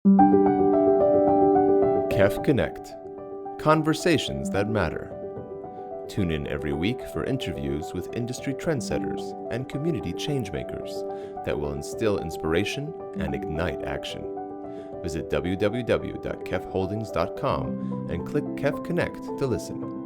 KEF Connect. Conversations that matter. Tune in every week for interviews with industry trendsetters and community changemakers that will instill inspiration and ignite action. Visit www.kefholdings.com and click KEF Connect to listen.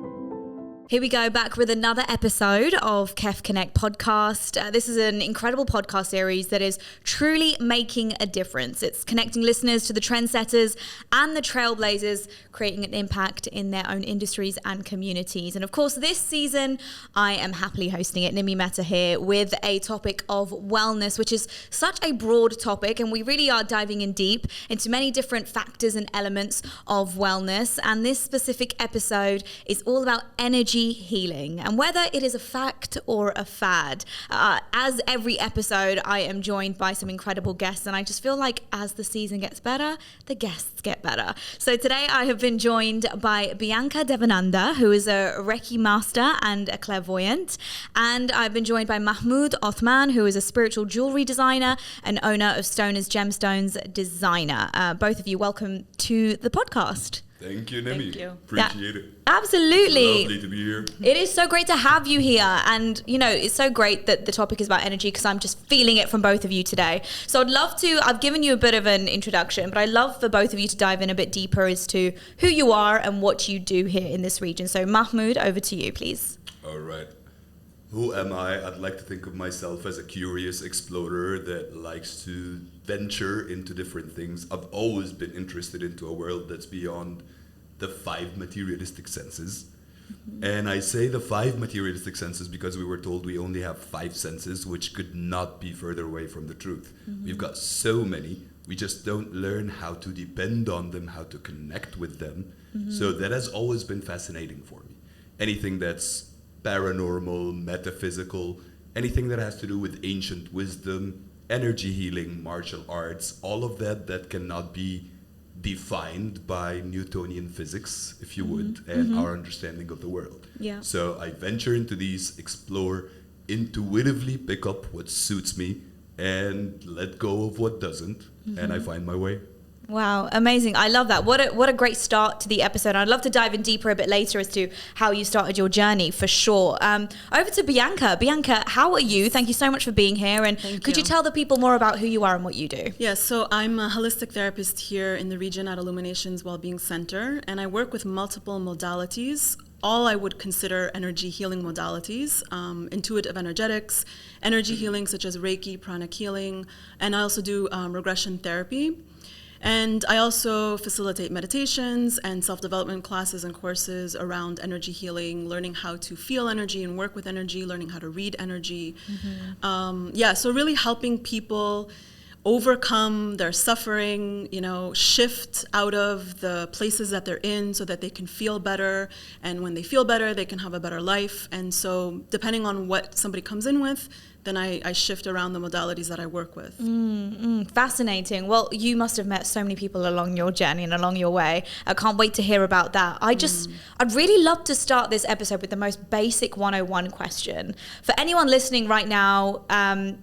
Here we go, back with another episode of KEF Connect podcast. This is an incredible podcast series that is truly making a difference. It's connecting listeners to the trendsetters and the trailblazers, creating an impact in their own industries and communities. And of course, this season, I am happily hosting it, Nimi Mehta here, with a topic of wellness, which is such a broad topic. And we really are diving in deep into many different factors and elements of wellness. And this specific episode is all about energy healing, and whether it is a fact or a fad. As every episode, I am joined by some incredible guests, and I just feel like as the season gets better, the guests get better. So today I have been joined by Bianca Devananda, who is a Reiki Master and a Clairvoyant, and I've been joined by Mahmoud Othman, who is a spiritual jewellery designer and owner of Stoners Gemstones Designer. Both of you, welcome to the podcast. Thank you, Nimi. Thank you. Appreciate it. Absolutely. It's lovely to be here. It is so great to have you here. And, you know, it's so great that the topic is about energy because I'm just feeling it from both of you today. So I'd love to, I've given you a bit of an introduction, but I'd love for both of you to dive in a bit deeper as to who you are and what you do here in this region. So Mahmoud, over to you, please. All right. Who am I? I'd like to think of myself as a curious explorer that likes to venture into different things. I've always been interested into a world that's beyond the 5 materialistic senses. Mm-hmm. And I say the 5 materialistic senses because we were told we only have 5 senses, which could not be further away from the truth. Mm-hmm. We've got so many. We just don't learn how to depend on them, how to connect with them. Mm-hmm. So that has always been fascinating for me. Anything that's paranormal, metaphysical, anything that has to do with ancient wisdom, energy healing, martial arts, all of that cannot be defined by Newtonian physics, if you would, and our understanding of the world. Yeah. So I venture into these, explore, intuitively pick up what suits me and let go of what doesn't, and I find my way. Wow, amazing. I love that. What a great start to the episode. I'd love to dive in deeper a bit later as to how you started your journey, for sure. Over to Bianca. Bianca, how are you? Thank you so much for being here. And could you tell the people more about who you are and what you do? Yes, so I'm a holistic therapist here in the region at Illuminations Wellbeing Center, and I work with multiple modalities, all I would consider energy healing modalities, intuitive energetics, energy healing such as Reiki, pranic healing, and I also do regression therapy. And I also facilitate meditations and self-development classes and courses around energy healing, learning how to feel energy and work with energy, learning how to read energy. So really helping people overcome their suffering, shift out of the places that they're in so that they can feel better. And when they feel better, they can have a better life. And so depending on what somebody comes in with, then I shift around the modalities that I work with. Fascinating. Well, you must have met so many people along your journey and along your way. I can't wait to hear about that. I'd really love to start this episode with the most basic 101 question. For anyone listening right now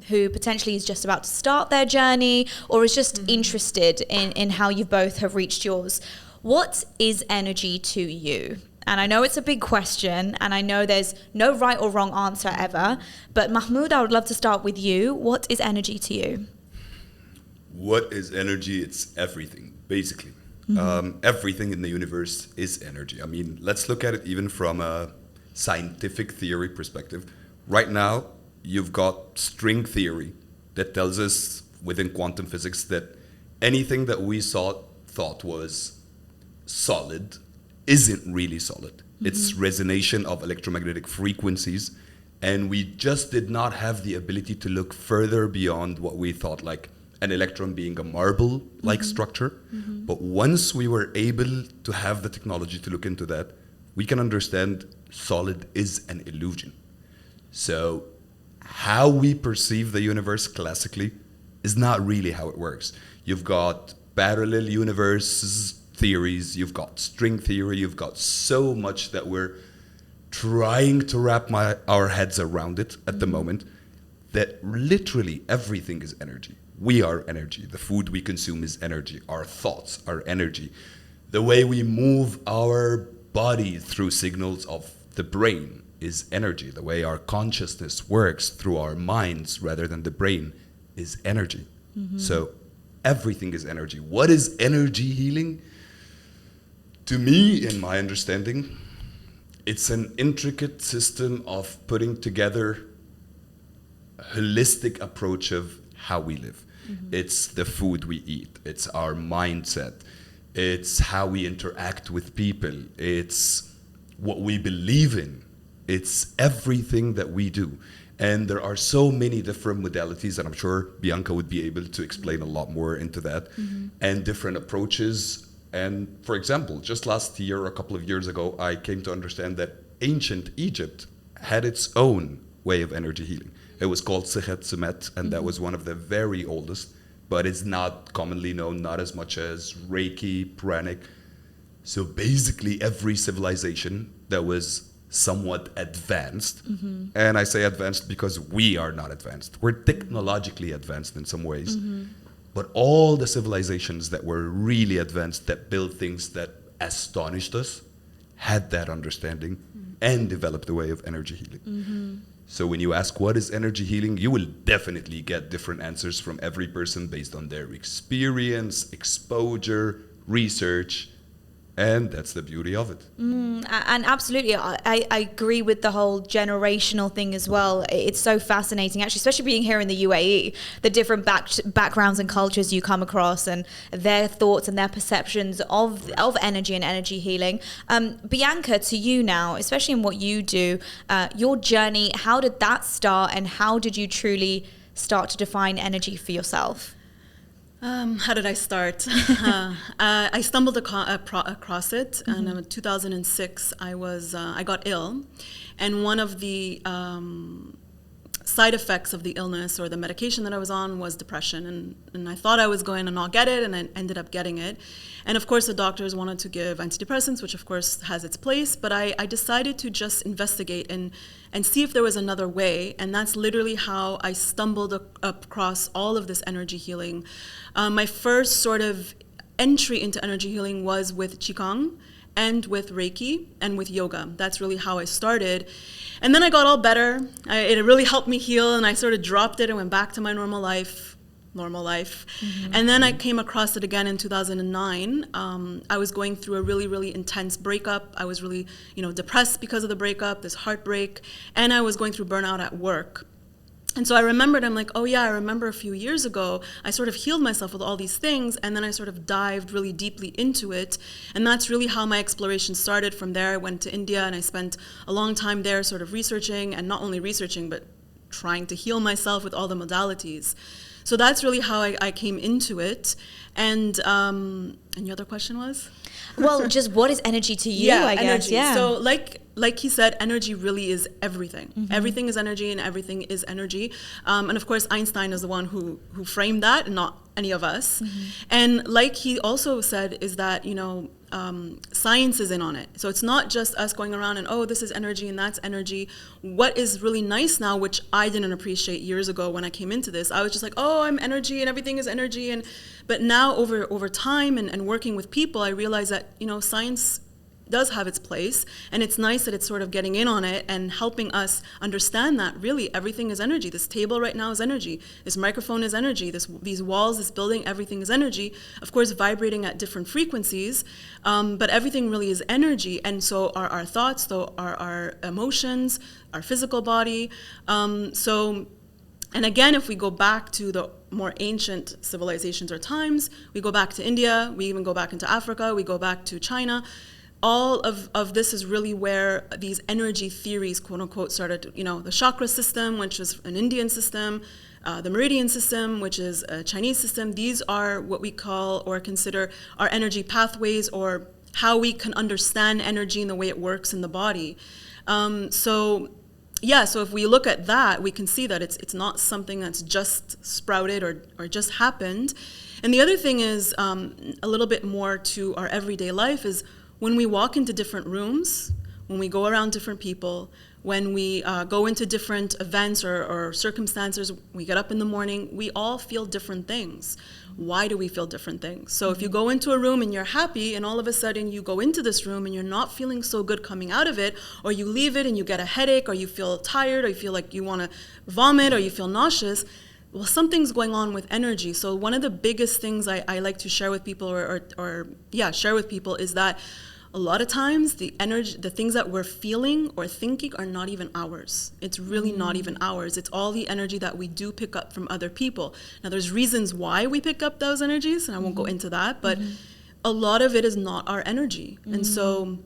who potentially is just about to start their journey or is just interested in how you both have reached yours, what is energy to you? And I know it's a big question, and I know there's no right or wrong answer ever, but Mahmoud, I would love to start with you. What is energy to you? What is energy? It's everything, basically. Everything in the universe is energy. I mean, let's look at it even from a scientific theory perspective. Right now, you've got string theory that tells us within quantum physics that anything that we thought was solid isn't really solid. It's resonation of electromagnetic frequencies, and we just did not have the ability to look further beyond what we thought, like an electron being a marble-like structure. But once we were able to have the technology to look into that, we can understand solid is an illusion. So how we perceive the universe classically is not really how it works. You've got parallel universes theories, you've got string theory, you've got so much that we're trying to wrap our heads around it at the moment, that literally everything is energy. We are energy. The food we consume is energy. Our thoughts are energy. The way we move our body through signals of the brain is energy. The way our consciousness works through our minds rather than the brain is energy. So everything is energy. What is energy healing? To me, in my understanding, it's an intricate system of putting together a holistic approach of how we live. It's the food we eat. It's our mindset. It's how we interact with people. It's what we believe in. It's everything that we do. And there are so many different modalities, and I'm sure Bianca would be able to explain a lot more into that, and different approaches. And for example, just last year, a couple of years ago, I came to understand that ancient Egypt had its own way of energy healing. It was called Sikhet Sumet, and that was one of the very oldest, but it's not commonly known, not as much as Reiki, Pranic. So basically every civilization that was somewhat advanced, and I say advanced because we are not advanced. We're technologically advanced in some ways, but all the civilizations that were really advanced, that built things that astonished us, had that understanding and developed a way of energy healing. So when you ask what is energy healing, you will definitely get different answers from every person based on their experience, exposure, research, and that's the beauty of it. And absolutely, I agree with the whole generational thing as well. It's so fascinating, actually, especially being here in the UAE, the different backgrounds and cultures you come across and their thoughts and their perceptions of energy and energy healing. Bianca, to you now, especially in what you do, your journey, how did that start and how did you truly start to define energy for yourself? How did I start? I stumbled across it, and in 2006 I got ill, and one of the side effects of the illness or the medication that I was on was depression, and I thought I was going to not get it, and I ended up getting it. And of course the doctors wanted to give antidepressants, which of course has its place, but I decided to just investigate and see if there was another way, and that's literally how I stumbled across all of this energy healing. My first sort of entry into energy healing was with Qigong and with Reiki and with yoga. That's really how I started. And then I got all better. It really helped me heal, and I sort of dropped it and went back to my normal life. And then I came across it again in 2009. I was going through a really, really intense breakup. I was really, depressed because of the breakup, this heartbreak, and I was going through burnout at work. And so I remembered, I'm like, oh yeah, I remember a few years ago, I sort of healed myself with all these things, and then I sort of dived really deeply into it. And that's really how my exploration started. From there, I went to India, and I spent a long time there sort of researching, and not only researching, but trying to heal myself with all the modalities. So that's really how I came into it. And your other question was? Well, just what is energy to you, I guess. Energy. Yeah. So like he said, energy really is everything. Everything is energy, and everything is energy. And of course, Einstein is the one who framed that, and not any of us. And like he also said, is that, science is in on it. So it's not just us going around and, oh, this is energy and that's energy. What is really nice now, which I didn't appreciate years ago when I came into this, I was just like, oh, I'm energy and everything is energy. But now over time and working with people, I realize that, science does have its place, and it's nice that it's sort of getting in on it and helping us understand that really everything is energy. This table right now is energy. This microphone is energy. These walls, this building, everything is energy. Of course, vibrating at different frequencies, but everything really is energy. And so are our thoughts, though, are our emotions, our physical body. And again, if we go back to the more ancient civilizations or times, we go back to India, we even go back into Africa, we go back to China. All of this is really where these energy theories, quote unquote, started. The chakra system, which is an Indian system, the meridian system, which is a Chinese system. These are what we call or consider our energy pathways, or how we can understand energy and the way it works in the body. So if we look at that, we can see that it's not something that's just sprouted or just happened. And the other thing is a little bit more to our everyday life is when we walk into different rooms, when we go around different people, when we go into different events or circumstances, we get up in the morning, we all feel different things. Why do we feel different things? So if you go into a room and you're happy, and all of a sudden you go into this room and you're not feeling so good coming out of it, or you leave it and you get a headache, or you feel tired, or you feel like you want to vomit, or you feel nauseous, well, something's going on with energy. So one of the biggest things I like to share with people share with people is that a lot of times the energy, the things that we're feeling or thinking are not even ours. It's really not even ours. It's all the energy that we do pick up from other people. Now there's reasons why we pick up those energies, and I won't go into that, but a lot of it is not our energy. And so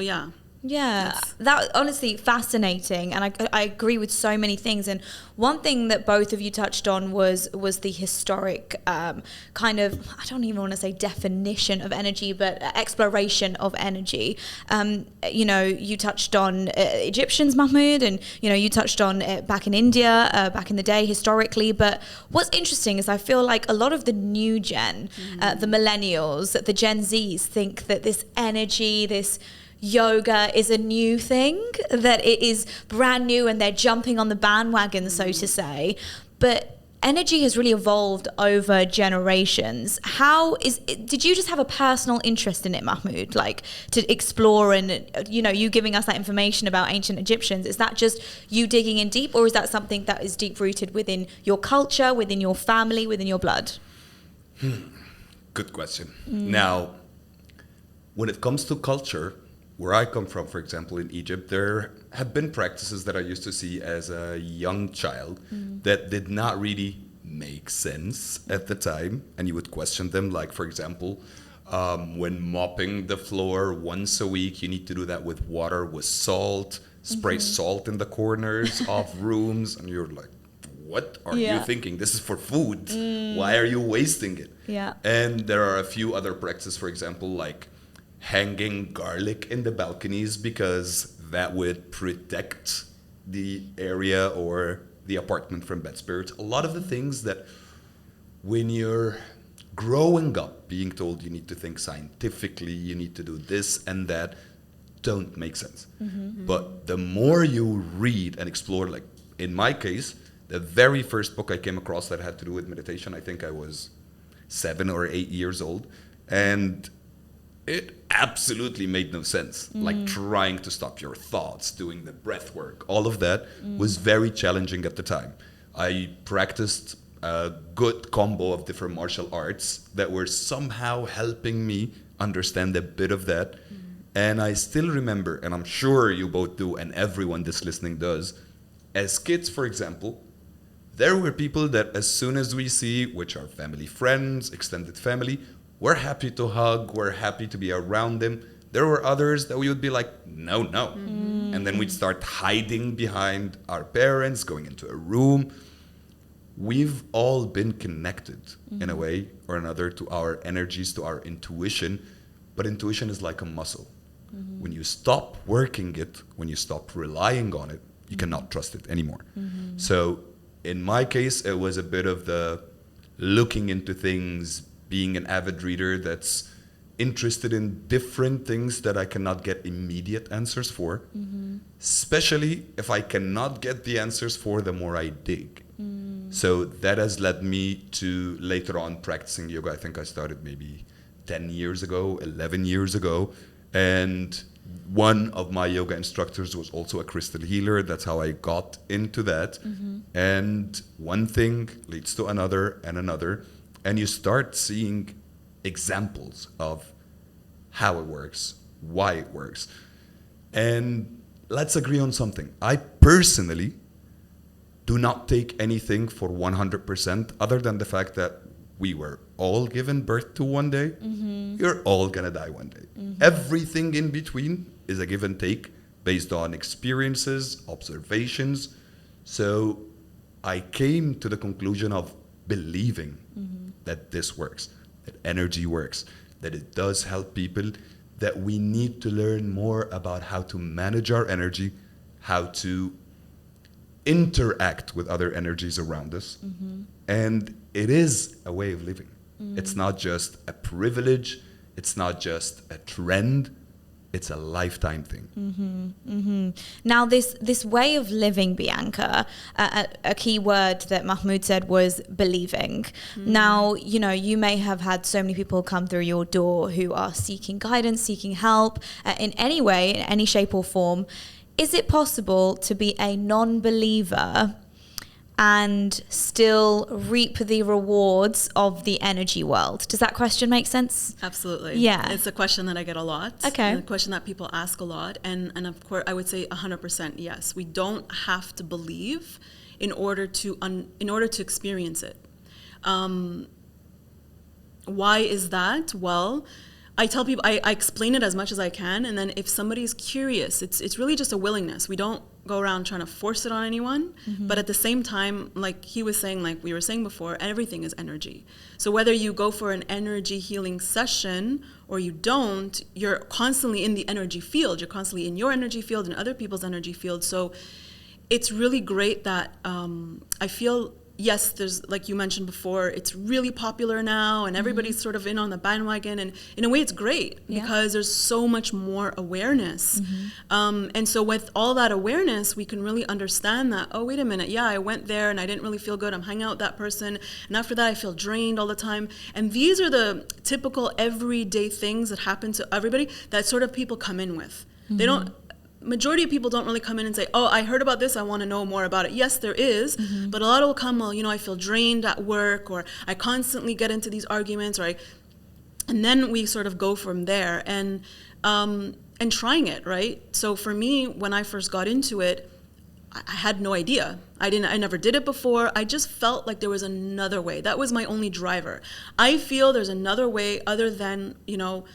yeah. Yeah, that honestly fascinating, and I agree with so many things. And one thing that both of you touched on was the historic kind of, I don't even want to say definition of energy, but exploration of energy. You know, you touched on Egyptians, Mahmoud, and you know, you touched on back in India, back in the day historically. But what's interesting is I feel like a lot of the new gen, the millennials, the Gen Zs, think that this energy, this yoga is a new thing, that it is brand new and they're jumping on the bandwagon, so to say. But energy has really evolved over generations. Did you just have a personal interest in it, Mahmoud, like to explore, and you know, you giving us that information about ancient Egyptians, is that just you digging in deep, or is that something that is deep rooted within your culture, within your family, within your blood? Good question. Now, when it comes to culture, where I come from, for example, in Egypt, there have been practices that I used to see as a young child that did not really make sense at the time, and you would question them. Like, for example, when mopping the floor once a week, you need to do that with water, with salt, spray salt in the corners of rooms, and you're like, what are you thinking? This is for food. Why are you wasting it? Yeah. And there are a few other practices, for example, like hanging garlic in the balconies, because that would protect the area or the apartment from bad spirits. A lot of the things that when you're growing up being told you need to think scientifically, you need to do this and that, don't make sense. But the more you read and explore, like in my case, the very first book I came across that had to do with meditation, I think I was 7 or 8 years old, and it absolutely made no sense. Like trying to stop your thoughts, doing the breath work, all of that was very challenging at the time. I practiced a good combo of different martial arts that were somehow helping me understand a bit of that. And I still remember, and I'm sure you both do, and everyone that's listening does, as kids, for example, there were people that as soon as we see, which are family friends, extended family, we're happy to hug, we're happy to be around them. There were others that we would be like, no. And then we'd start hiding behind our parents, going into a room. We've all been connected in a way or another to our energies, to our intuition. But intuition is like a muscle. When you stop working it, when you stop relying on it, you cannot trust it anymore. So in my case, it was a bit of the looking into things, being an avid reader that's interested in different things that I cannot get immediate answers for, especially if I cannot get the answers for, the more I dig. So that has led me to later on practicing yoga. I think I started maybe 10 years ago, 11 years ago. And one of my yoga instructors was also a crystal healer. That's how I got into that. And one thing leads to another and another. And you start seeing examples of how it works, why it works. And let's agree on something. I personally do not take anything for 100% other than the fact that we were all given birth to one day. You're all gonna die one day. Everything in between is a give and take based on experiences, observations. So I came to the conclusion of believing that this works, that energy works, that it does help people, that we need to learn more about how to manage our energy, how to interact with other energies around us. And it is a way of living. It's not just a privilege, it's not just a trend, It's a lifetime thing. Now, this way of living, Bianca, a key word that Mahmoud said was believing. Now, you know, you may have had so many people come through your door who are seeking guidance, seeking help in any way, in any shape or form. Is it possible to be a non-believer and still reap the rewards of the energy world? Does that question make sense? Absolutely. Yeah. It's a question that I get a lot. Okay. And a question that people ask a lot. And of course, I would say 100% yes. We don't have to believe in order to experience it. Why is that? Well, I tell people, I explain it as much as I can, and then if somebody's curious, it's really just a willingness. We don't go around trying to force it on anyone, but at the same time, like he was saying, like we were saying before, everything is energy. So whether you go for an energy healing session or you don't, you're constantly in the energy field. You're constantly in your energy field and other people's energy field. So it's really great that I feel, yes, there's, like you mentioned before, it's really popular now and everybody's sort of in on the bandwagon, and in a way it's great because there's so much more awareness. And so with all that awareness, we can really understand that, oh, wait a minute, yeah, I went there and I didn't really feel good. I'm hanging out with that person, and after that I feel drained all the time. And these are the typical everyday things that happen to everybody that sort of people come in with. They don't, majority of people don't really come in and say, oh, I heard about this, I want to know more about it. Yes, there is, but a lot will come, well, you know, I feel drained at work, or I constantly get into these arguments, or and then we sort of go from there and trying it, right? So for me, when I first got into it, I had no idea. I never did it before. I just felt like there was another way. That was my only driver. I feel there's another way other than, you know,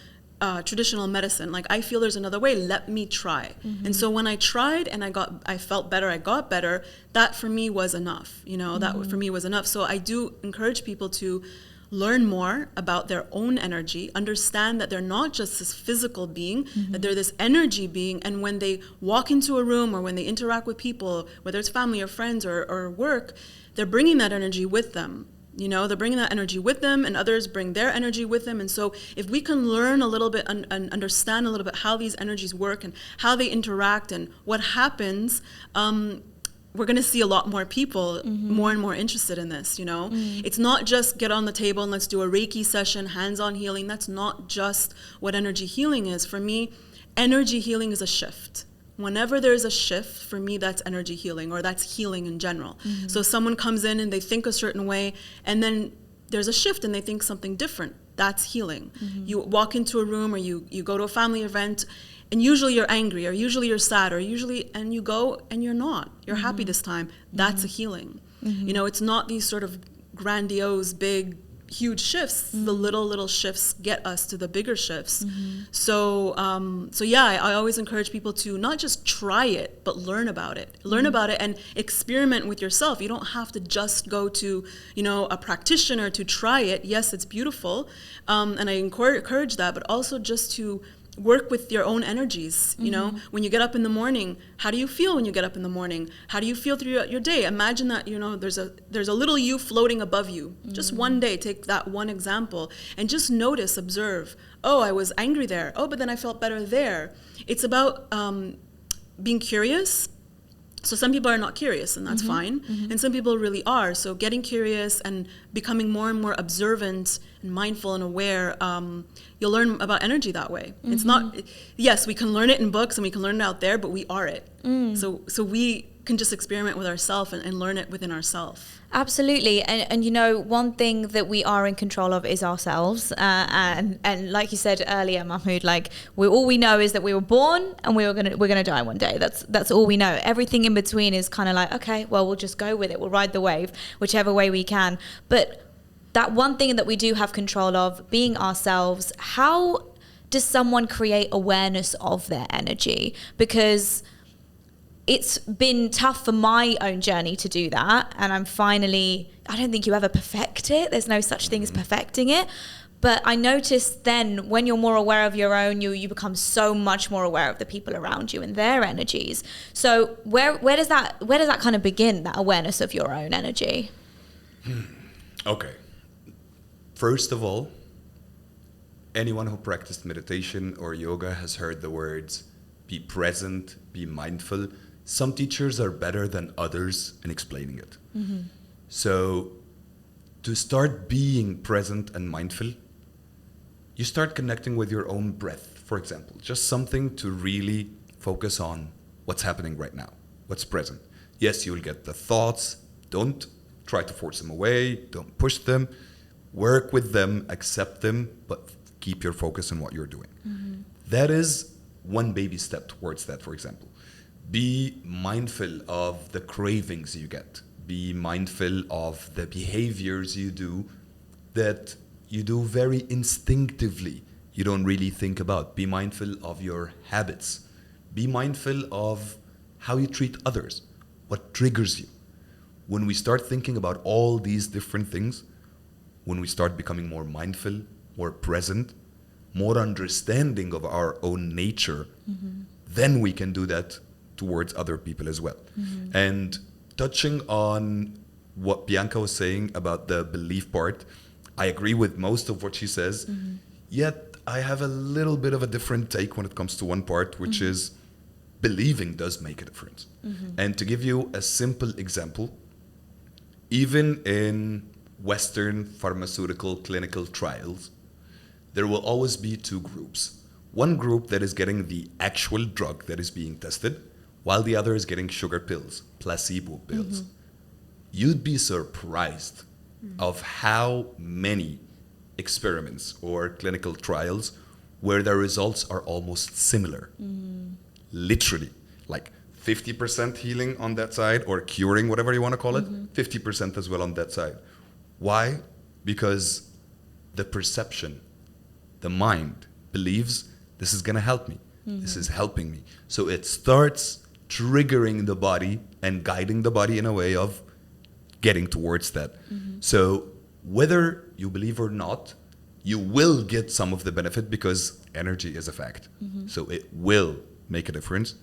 traditional medicine. Like, I feel there's another way, let me try. And so when I tried and I felt better, I got better, that for me was enough, you know, that for me was enough. So I do encourage people to learn more about their own energy, understand that they're not just this physical being, that they're this energy being, and when they walk into a room or when they interact with people, whether it's family or friends or work, they're bringing that energy with them. You know, they're bringing that energy with them, and others bring their energy with them. And so if we can learn a little bit and understand a little bit how these energies work and how they interact and what happens, we're going to see a lot more people more and more interested in this, you know. It's not just get on the table and let's do a Reiki session, hands-on healing. That's not just what energy healing is. For me, energy healing is a shift. Whenever there's a shift, for me, that's energy healing, or that's healing in general. So someone comes in and they think a certain way, and then there's a shift and they think something different. That's healing. You walk into a room, or you go to a family event, and usually you're angry, or usually you're sad, or and you go and you're not. You're happy this time. That's a healing. You know, it's not these sort of grandiose, big, huge shifts. The little shifts get us to the bigger shifts. So yeah, I always encourage people to not just try it, but learn about it. Learn about it and experiment with yourself. You don't have to just go to, you know, a practitioner to try it. Yes, it's beautiful, and I encourage that, but also just to work with your own energies. You know, when you get up in the morning, how do you feel when you get up in the morning? How do you feel throughout your day? Imagine that, you know, there's a little you floating above you. Just one day, take that one example and just notice, observe. Oh, I was angry there. Oh, but then I felt better there. It's about being curious. So some people are not curious, and that's fine. And some people really are. So getting curious and becoming more and more observant and mindful and aware, you'll learn about energy that way. It's not, yes, we can learn it in books and we can learn it out there, but we are it. So we can just experiment with ourselves and learn it within ourselves. Absolutely. And you know, one thing that we are in control of is ourselves. And like you said earlier, Mahmoud, like all we know is that we were born and we're gonna die one day. That's all we know. Everything in between is kind of like, okay, well, we'll just go with it. We'll ride the wave, whichever way we can. But that one thing that we do have control of, being ourselves, how does someone create awareness of their energy? Because it's been tough for my own journey to do that. And I don't think you ever perfect it. There's no such thing as perfecting it. But I noticed then when you're more aware of your own, you become so much more aware of the people around you and their energies. So where does that kind of begin, that awareness of your own energy? Okay. First of all, anyone who practiced meditation or yoga has heard the words be present, be mindful. Some teachers are better than others in explaining it. So to start being present and mindful, you start connecting with your own breath, for example. Just something to really focus on what's happening right now, what's present. Yes, you'll get the thoughts. Don't try to force them away. Don't push them. Work with them, accept them, but keep your focus on what you're doing. That is one baby step towards that, for example. Be mindful of the cravings you get. Be mindful of the behaviors you do that you do very instinctively. You don't really think about. Be mindful of your habits. Be mindful of how you treat others, what triggers you. When we start thinking about all these different things, when we start becoming more mindful, more present, more understanding of our own nature, then we can do that towards other people as well. And touching on what Bianca was saying about the belief part, I agree with most of what she says, yet I have a little bit of a different take when it comes to one part, which is believing does make a difference. And to give you a simple example, even in Western pharmaceutical clinical trials, there will always be two groups. One group that is getting the actual drug that is being tested, while the other is getting sugar pills, placebo pills. You'd be surprised of how many experiments or clinical trials where the results are almost similar. Literally, like 50% healing on that side, or curing, whatever you want to call it, 50% as well on that side. Why? Because the perception, the mind believes this is going to help me. This is helping me. So it starts triggering the body and guiding the body in a way of getting towards that. So whether you believe or not, you will get some of the benefit because energy is a fact. So it will make a difference.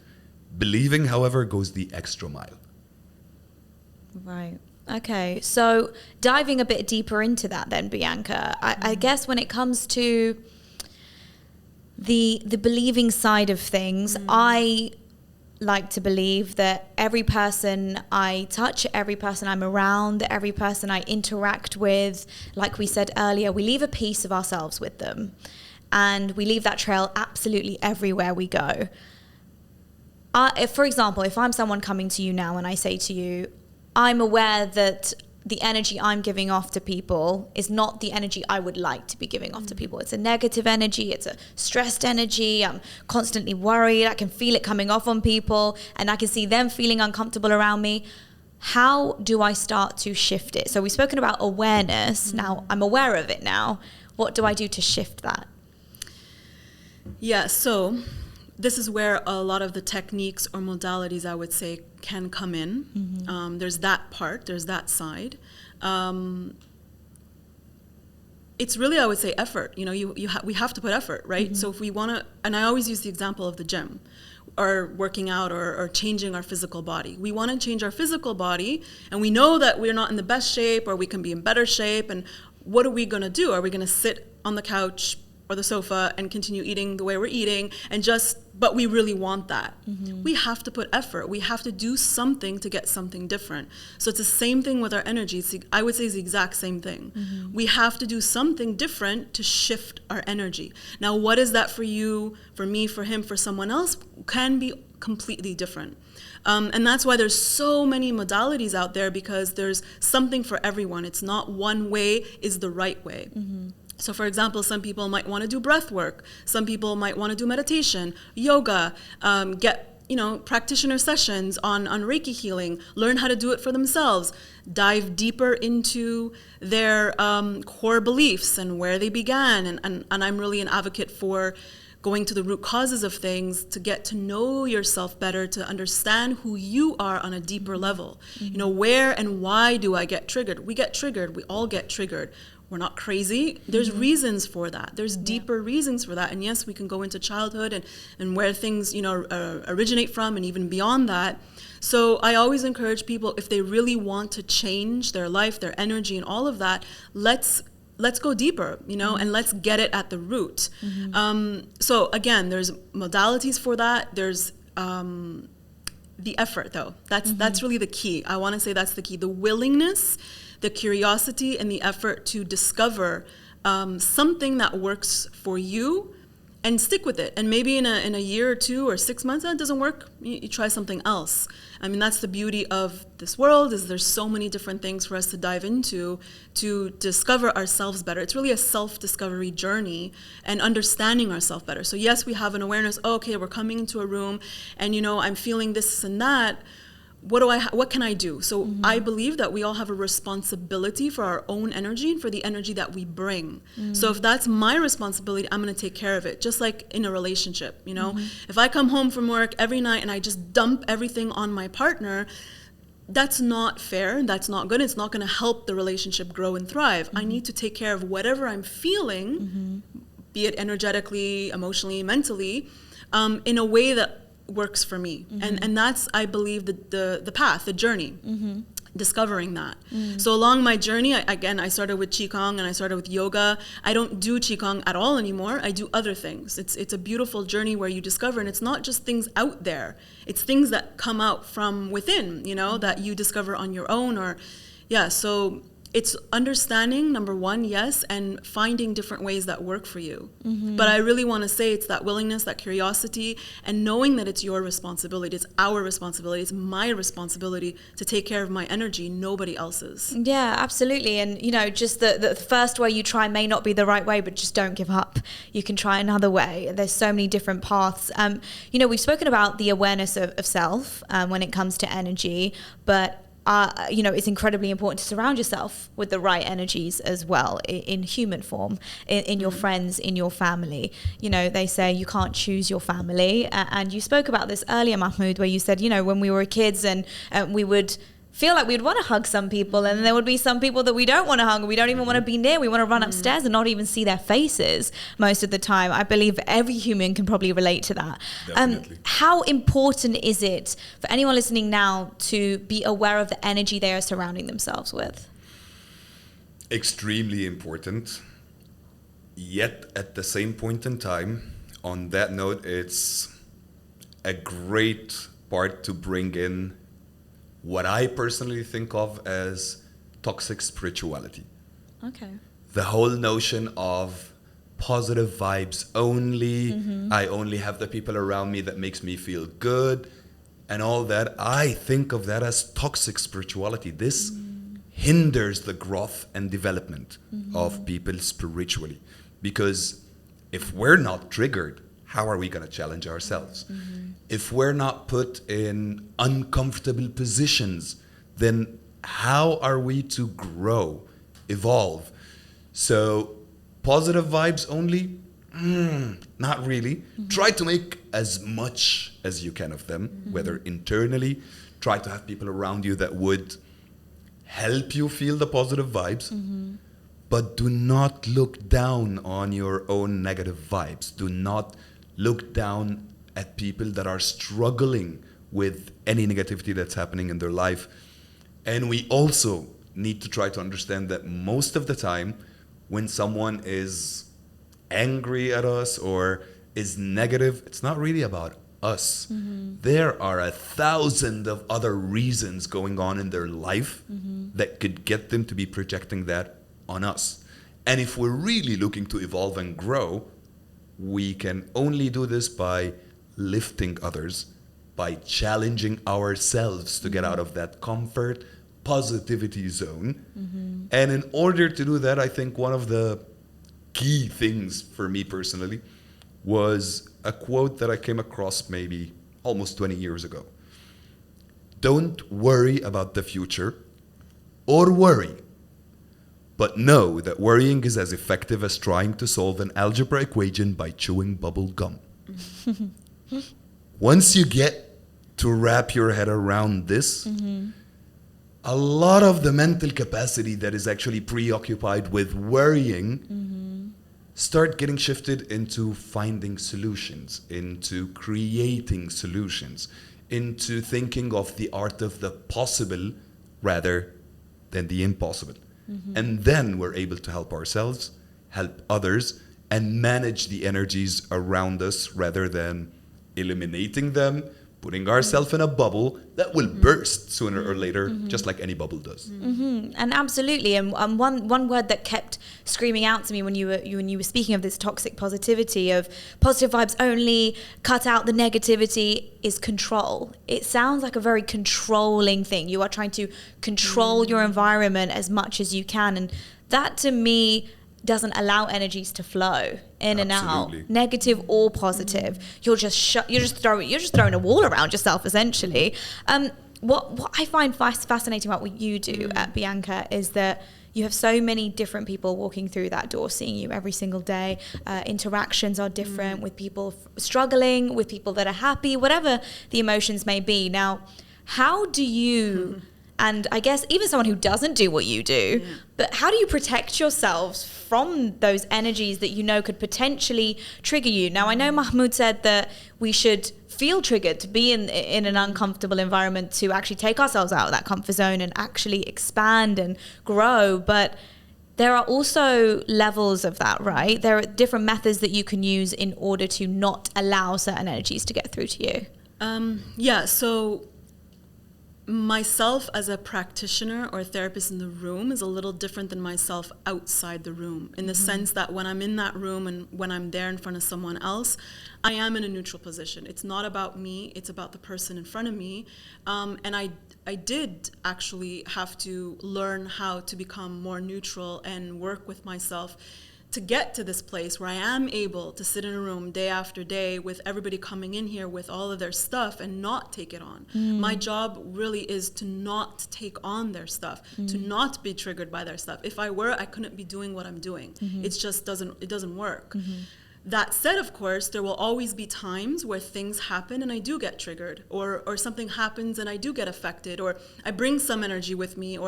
Believing, however, goes the extra mile. Right. Okay. So diving a bit deeper into that then, Bianca, I guess when it comes to the believing side of things, I like to believe that every person I touch, every person I'm around, every person I interact with, like we said earlier, we leave a piece of ourselves with them. And we leave that trail absolutely everywhere we go. If, for example, if I'm someone coming to you now and I say to you, I'm aware that the energy I'm giving off to people is not the energy I would like to be giving off to people. It's a negative energy. It's a stressed energy. I'm constantly worried. I can feel it coming off on people and I can see them feeling uncomfortable around me. How do I start to shift it? So we've spoken about awareness. Now I'm aware of it now. What do I do to shift that? Yeah, so this is where a lot of the techniques or modalities, I would say, can come in. There's that part, there's that side. It's really, I would say, effort. You know, we have to put effort, right? So if we want to, and I always use the example of the gym, or working out, or changing our physical body. We want to change our physical body, and we know that we're not in the best shape, or we can be in better shape. And what are we going to do? Are we going to sit on the couch or the sofa and continue eating the way we're eating but we really want that? We have to put effort. We have to do something to get something different. So it's the same thing with our energy. I would say it's the exact same thing. We have to do something different to shift our energy. Now, what is that for you, for me, for him, for someone else, can be completely different. And that's why there's so many modalities out there, because there's something for everyone. It's not one way is the right way. So for example, some people might want to do breath work. Some people might want to do meditation, yoga, get, practitioner sessions on Reiki healing, learn how to do it for themselves, dive deeper into their core beliefs and where they began. And I'm really an advocate for going to the root causes of things, to get to know yourself better, to understand who you are on a deeper level. Where and why do I get triggered? We get triggered. We all get triggered. We're not crazy. There's reasons for that. There's deeper reasons for that. And yes, we can go into childhood and where things, originate from, and even beyond that. So I always encourage people, if they really want to change their life, their energy, and all of that, let's let's go deeper, and let's get it at the root. So again, there's modalities for that. There's the effort, though. That's really the key. I want to say that's the key. The willingness, the curiosity, and the effort to discover something that works for you and stick with it. And maybe in a year or 2 or 6 months, that doesn't work, you try something else. I mean, that's the beauty of this world, is there's so many different things for us to dive into to discover ourselves better. It's really a self-discovery journey and understanding ourselves better. So yes, we have an awareness, okay, we're coming into a room and, I'm feeling this and that. What can I do? So I believe that we all have a responsibility for our own energy and for the energy that we bring. So if that's my responsibility, I'm going to take care of it. Just like in a relationship, if I come home from work every night and I just dump everything on my partner, that's not fair. That's not good. It's not going to help the relationship grow and thrive. I need to take care of whatever I'm feeling, be it energetically, emotionally, mentally, in a way that works for me. And that's, I believe, the path, the journey, discovering that. So along my journey, I started with Qigong and I started with yoga. I don't do Qigong at all anymore. I do other things. It's a beautiful journey where you discover, and it's not just things out there. It's things that come out from within, that you discover on your own so it's understanding, number one, yes, and finding different ways that work for you. But I really want to say it's that willingness, that curiosity, and knowing that it's your responsibility. It's our responsibility. It's my responsibility to take care of my energy, nobody else's. Yeah, absolutely. And, just the first way you try may not be the right way, but just don't give up. You can try another way. There's so many different paths. We've spoken about the awareness of self when it comes to energy, but it's incredibly important to surround yourself with the right energies as well, in human form, in your friends, in your family. They say you can't choose your family. And you spoke about this earlier, Mahmoud, where you said, when we were kids and we would feel like we'd want to hug some people, and there would be some people that we don't want to hug, we don't even want to be near, we want to run upstairs and not even see their faces most of the time. I believe every human can probably relate to that. How important is it for anyone listening now to be aware of the energy they are surrounding themselves with? Extremely important. Yet at the same point in time, on that note, it's a great part to bring in what I personally think of as toxic spirituality. Okay. The whole notion of positive vibes only, I only have the people around me that makes me feel good, and all that. I think of that as toxic spirituality. This hinders the growth and development of people spiritually. Because if we're not triggered, how are we going to challenge ourselves? If we're not put in uncomfortable positions, then how are we to grow, evolve? So positive vibes only? Not really. Try to make as much as you can of them, whether internally, try to have people around you that would help you feel the positive vibes, but do not look down on your own negative vibes. Do not look down at people that are struggling with any negativity that's happening in their life. And we also need to try to understand that most of the time when someone is angry at us or is negative, it's not really about us. There are 1,000 of other reasons going on in their life that could get them to be projecting that on us. And if we're really looking to evolve and grow, we can only do this by lifting others, by challenging ourselves to get out of that comfort, positivity zone. And in order to do that, I think one of the key things for me personally was a quote that I came across maybe almost 20 years ago. Don't worry about the future or worry, but know that worrying is as effective as trying to solve an algebra equation by chewing bubble gum. Once you get to wrap your head around this, a lot of the mental capacity that is actually preoccupied with worrying start getting shifted into finding solutions, into creating solutions, into thinking of the art of the possible rather than the impossible. And then we're able to help ourselves, help others, and manage the energies around us rather than eliminating them, putting ourselves in a bubble that will burst sooner or later, just like any bubble does. And absolutely, and one word that kept screaming out to me when you were speaking of this toxic positivity, of positive vibes only, cut out the negativity, is control. It sounds like a very controlling thing. You are trying to control your environment as much as you can, and that to me doesn't allow energies to flow in and out, negative or positive. You're just throwing a wall around yourself essentially. What I find fascinating about what you do at Bianca is that you have so many different people walking through that door, seeing you every single day. Interactions are different with people struggling, with people that are happy, whatever the emotions may be. Now, how do you, and I guess even someone who doesn't do what you do, but how do you protect yourselves from those energies that you know could potentially trigger you? Now, I know Mahmoud said that we should feel triggered to be in an uncomfortable environment, to actually take ourselves out of that comfort zone and actually expand and grow. But there are also levels of that, right? There are different methods that you can use in order to not allow certain energies to get through to you. So myself as a practitioner or a therapist in the room is a little different than myself outside the room, in the sense that when I'm in that room and when I'm there in front of someone else, I am in a neutral position. It's not about me, it's about the person in front of me. And I did actually have to learn how to become more neutral and work with myself to get to this place where I am able to sit in a room day after day with everybody coming in here with all of their stuff and not take it on. My job really is to not take on their stuff, to not be triggered by their stuff. If I were, I couldn't be doing what I'm doing. It just doesn't work. That said, of course, there will always be times where things happen and I do get triggered, or something happens and I do get affected, or I bring some energy with me,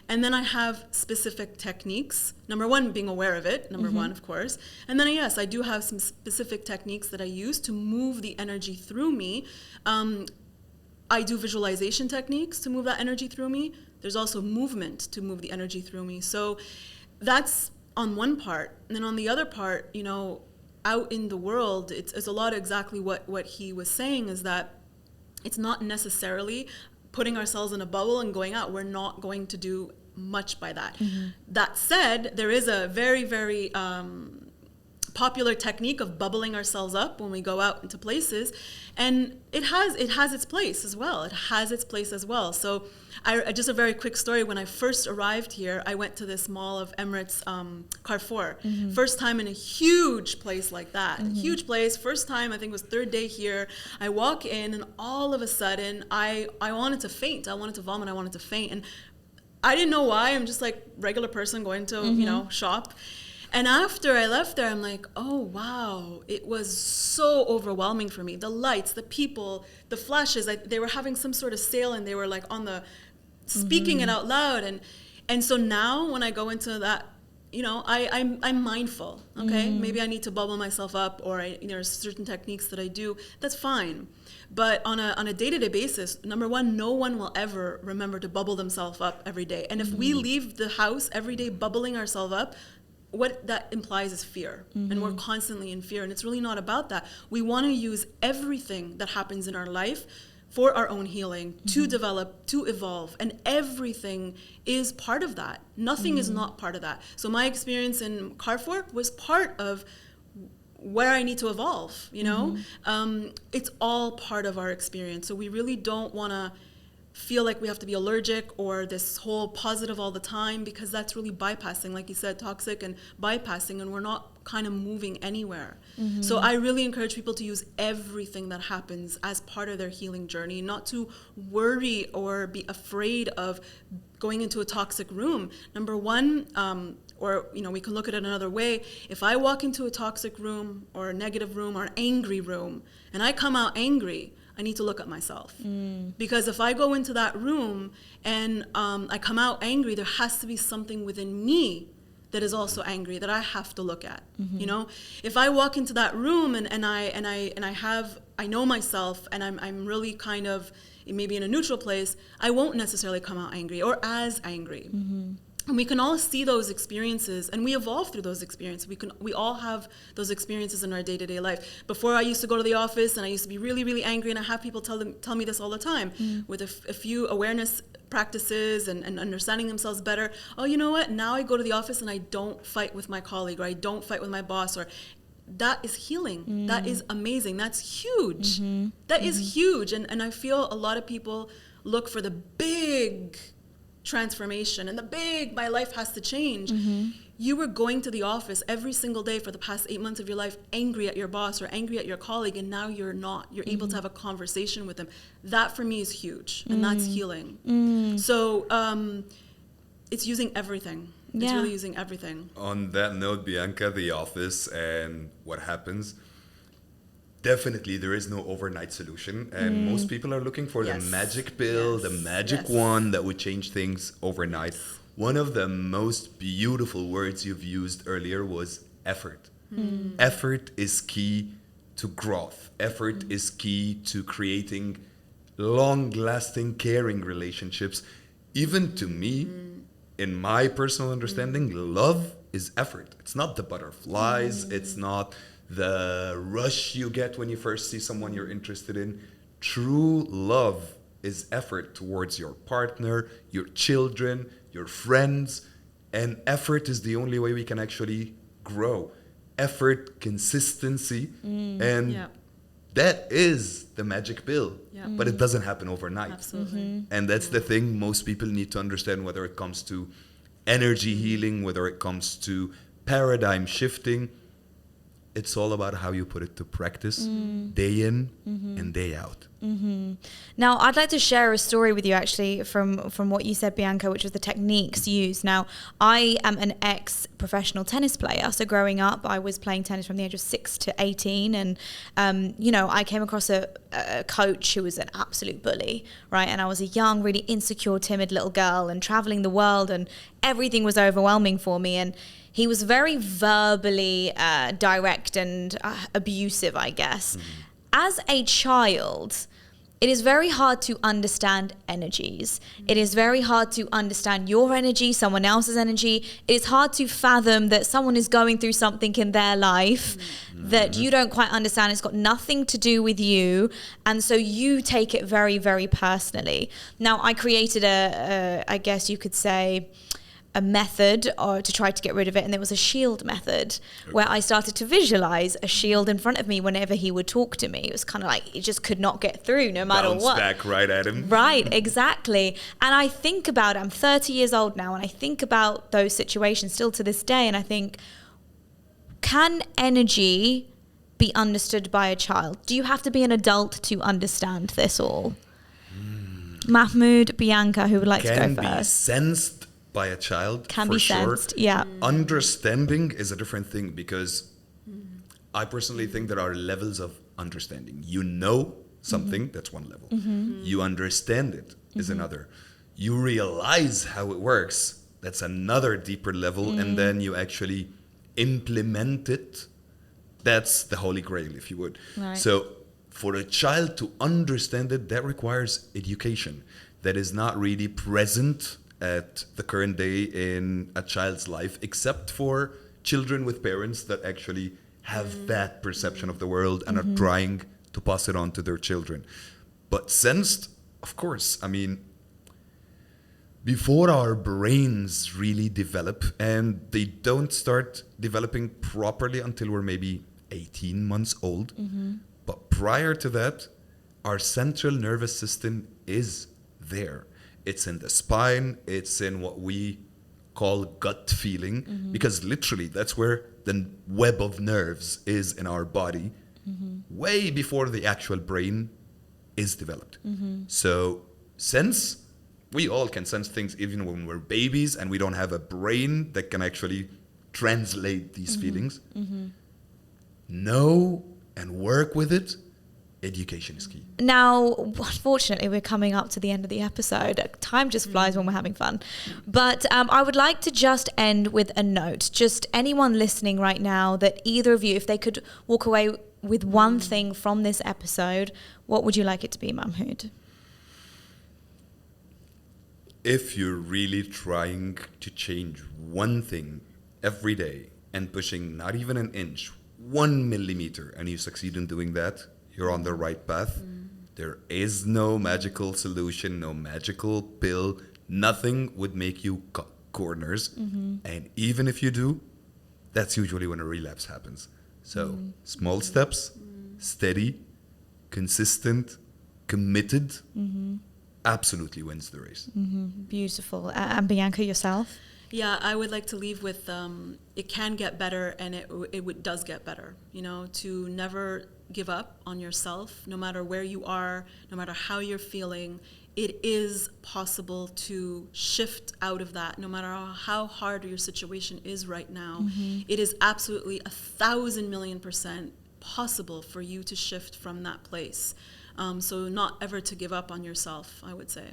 and then I have specific techniques. Number one, being aware of it, number one, of course. And then, yes, I do have some specific techniques that I use to move the energy through me. I do visualization techniques to move that energy through me. There's also movement to move the energy through me. So that's on one part. And then on the other part, out in the world, it's a lot of exactly what he was saying, is that it's not necessarily putting ourselves in a bubble and going out. We're not going to do much by that. That said, there is a very, very popular technique of bubbling ourselves up when we go out into places, and it has its place as well. So I just a very quick story. When I first arrived here, I went to this mall of Emirates, Carrefour. First time in a huge place like that. Huge place, first time, I think it was third day here. I walk in and all of a sudden I wanted to faint. I wanted to vomit, I wanted to faint. And I didn't know why. I'm just like regular person going to, shop. And after I left there, I'm like, oh, wow, it was so overwhelming for me. The lights, the people, the flashes, they were having some sort of sale and they were like speaking it out loud. And so now when I go into that, I'm mindful, okay? Maybe I need to bubble myself up, or there's certain techniques that I do. That's fine. But on a day-to-day basis, number one, no one will ever remember to bubble themselves up every day. And if we leave the house every day bubbling ourselves up, what that implies is fear, and we're constantly in fear, and it's really not about that. We want to use everything that happens in our life for our own healing, to develop, to evolve, and everything is part of that. Nothing is not part of that. So my experience in Carrefour was part of where I need to evolve, It's all part of our experience. So we really don't want to feel like we have to be allergic or this whole positive all the time, because that's really bypassing, like you said, toxic and bypassing, and we're not kind of moving anywhere. So I really encourage people to use everything that happens as part of their healing journey, not to worry or be afraid of going into a toxic room. Number one, or we can look at it another way. If I walk into a toxic room or a negative room or an angry room and I come out angry, I need to look at myself. Because if I go into that room and I come out angry, there has to be something within me that is also angry that I have to look at. If I walk into that room and I know myself and I'm really kind of maybe in a neutral place, I won't necessarily come out angry or as angry. And we can all see those experiences, and we evolve through those experiences. We all have those experiences in our day-to-day life. Before, I used to go to the office and I used to be really, really angry, and I have people tell me this all the time. With a few awareness practices and understanding themselves better. Oh, you know what? Now I go to the office and I don't fight with my colleague, or I don't fight with my boss, or that is healing. That is amazing. That's huge. That is huge. And I feel a lot of people look for the big transformation and my life has to change. You were going to the office every single day for the past 8 months of your life angry at your boss or angry at your colleague, and now you're not. You're able to have a conversation with them. That for me is huge, and that's healing. So it's using everything. It's really using everything. On that note, Bianca, the office and what happens, definitely there is no overnight solution, and most people are looking for the magic pill, the magic wand that would change things overnight. One of the most beautiful words you've used earlier was effort. Effort is key to growth. Effort is key to creating long-lasting, caring relationships. Even to me, in my personal understanding, love is effort. It's not the butterflies. It's not the rush you get when you first see someone you're interested in. True love is effort towards your partner, your children, your friends, and effort is the only way we can actually grow. Effort, consistency, and that is the magic pill. But it doesn't happen overnight. Absolutely. And that's the thing most people need to understand, whether it comes to energy healing, whether it comes to paradigm shifting. It's all about how you put it to practice, day in and day out. Now, I'd like to share a story with you, actually, from what you said, Bianca, which was the techniques used. Now, I am an ex-professional tennis player. So growing up, I was playing tennis from the age of 6 to 18. And, I came across a coach who was an absolute bully, right? And I was a young, really insecure, timid little girl and traveling the world, and everything was overwhelming for me. And he was very verbally direct and abusive, I guess. As a child, it is very hard to understand energies. It is very hard to understand your energy, someone else's energy. It is hard to fathom that someone is going through something in their life that you don't quite understand. It's got nothing to do with you. And so you take it very, very personally. Now, I created I guess you could say, a method to try to get rid of it, and there was a shield method where I started to visualize a shield in front of me whenever he would talk to me. It was kind of like it just could not get through no matter Bounce what. back right at him. Right, exactly. And I think about it, I'm 30 years old now, and I think about those situations still to this day, and I think, can energy be understood by a child? Do you have to be an adult to understand this all? Mahmoud, Bianca, who would like to go Can be first? sensed by a child, Can for be sure. sensed, yeah. Understanding is a different thing, because I personally think there are levels of understanding. You know something, that's one level. You understand it is another. You realize how it works, that's another deeper level. And then you actually implement it. That's the holy grail, if you would. Right. So for a child to understand it, that requires education that is not really present at the current day in a child's life, except for children with parents that actually have that perception of the world and are trying to pass it on to their children. But sensed, of course, I mean, before our brains really develop, and they don't start developing properly until we're maybe 18 months old, but prior to that, our central nervous system is there. It's in the spine, it's in what we call gut feeling, because literally that's where the web of nerves is in our body, way before the actual brain is developed. So sense, we all can sense things even when we're babies and we don't have a brain that can actually translate these feelings. Know and work with it. Education is key. Now, unfortunately, we're coming up to the end of the episode. Time just flies when we're having fun. But I would like to just end with a note. Just anyone listening right now, that either of you, if they could walk away with one thing from this episode, what would you like it to be, Mahmoud? if you're really trying to change one thing every day and pushing not even an inch, 1 millimeter, and you succeed in doing that, you're on the right path. There is no magical solution, no magical pill. Nothing would make you cut corners. And even if you do, that's usually when a relapse happens. So small steps, steady, consistent, committed, absolutely wins the race. Beautiful. And Bianca, yourself? Yeah, I would like to leave with it can get better, and it does get better. You know, to never give up on yourself, no matter where you are, no matter how you're feeling. It is possible to shift out of that, no matter how hard your situation is right now. It is absolutely 1,000,000,000% possible for you to shift from that place. So not ever to give up on yourself, I would say.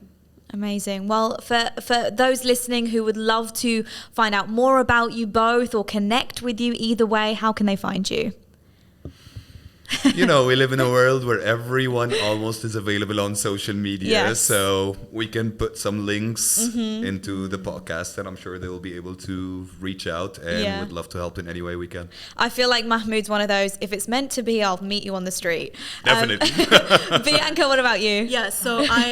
Amazing. Well, for those listening who would love to find out more about you both or connect with you either way, how can they find you? You know, we live in a world where everyone almost is available on social media. Yes. So we can put some links into the podcast, and I'm sure they will be able to reach out, and would love to help in any way we can. I feel like Mahmoud's one of those, if it's meant to be, I'll meet you on the street. Definitely. Bianca, what about you? Yeah, so I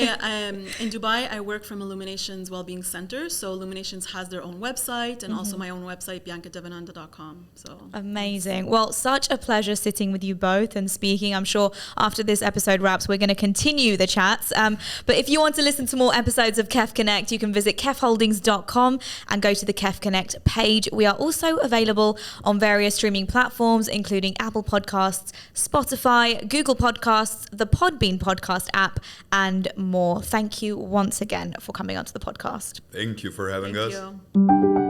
in Dubai, I work from Illuminations Wellbeing Center. So Illuminations has their own website, and also my own website, biancadevananda.com. So amazing. Well, such a pleasure sitting with you both and speaking. I'm sure after this episode wraps, we're going to continue the chats. But if you want to listen to more episodes of Kef Connect, you can visit kefholdings.com and go to the Kef Connect page. We are also available on various streaming platforms, including Apple Podcasts, Spotify, Google Podcasts, the Podbean podcast app, and more. Thank you once again for coming onto the podcast. Thank you for having us. Thank you.